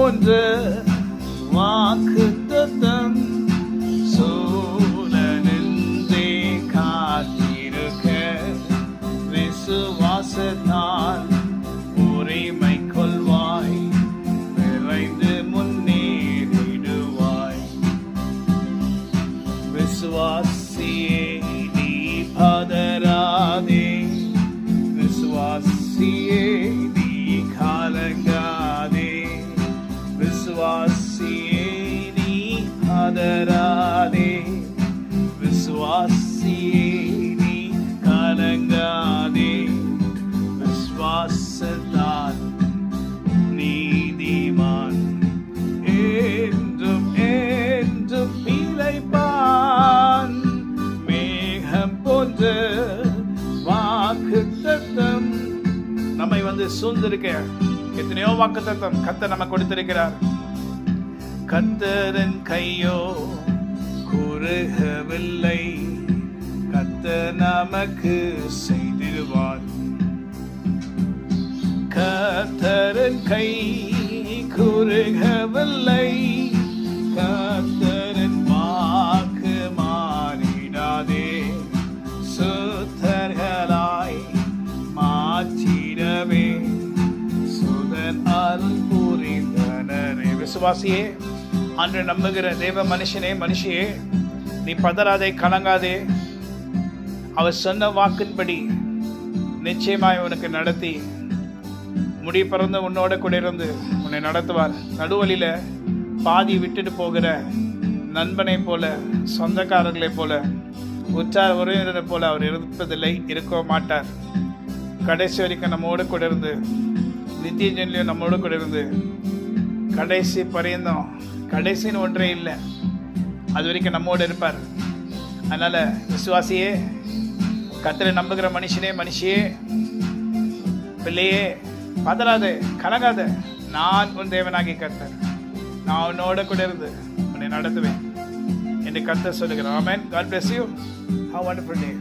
போன்ற வாக்குத்தத்தம் சூழலின்றே காத்திருக்க விசுவாசத்தால் உரிமை கொள்வாய், விரைந்து முன்னேறிடுவாய். விசுவாசியே நீ பதறாதே, விசுவாசியே நீ கலங்காதே, விசுவாசியே நீ பதறாதே, விசுவாசியே நீ கலங்காதே. விசுவாசத்தால் நீதிமான் என்றும் என்றும் பிழைப்பான். மேகம் போன்ற வாக்குத்தத்தம் நம்மை சூழ்ந்திருக்க எத்தனையோ வாக்குத்தத்தம் கர்த்தர் நம்ம கொடுத்திருக்கிறார். கர்த்தரின் கையோ குறுகவில்லை, கர்த்தர் நமக்கு செய்திடுவார். கர்த்தரின் கை குறுகவில்லை, கர்த்தரின் வாக்கு மாறிடாதே. சுத்தர்களாய் மாற்றிடவே சுதன் அருள் புரிந்தனரே. விசுவாசியே, அன்று நம்புகிற தேவ மனுஷனே, மனுஷியே, நீ பதறாதே, கலங்காதே. அவர் சொன்ன வாக்கின்படி நிச்சயமாய் உனக்கு நடத்தி முடி பிறந்து உன்னோட கூட இருந்து உன்னை நடத்துவார். நடுவழியில பாதி விட்டுட்டு போகிற நண்பனை போல, சொந்தக்காரர்களை போல, உற்றார் உறவினரை போல அவர் இருப்பதில்லை, இருக்க மாட்டார். கடைசி வரைக்கும் நம்மோடு கூட இருந்து, நித்திய ஜென்லையும் நம்மோடு கூட இருந்து, கடைசி பரியந்தம், கடைசின்னு ஒன்றே இல்லை, அது வரைக்கும் நம்மோடு இருப்பார். அதனால விசுவாசியே, கர்த்தரை நம்புகிற மனுஷனே, மனுஷியே, பிள்ளையே, பதறாதே, கலங்காத. நான் உன் தேவனாகி கர்த்தர், நான் உன்னோட கூட இருந்து உன்னை நடத்துவேன் என்று கர்த்தர் சொல்லுகிறார். ஆமென். God bless you. Have a wonderful day.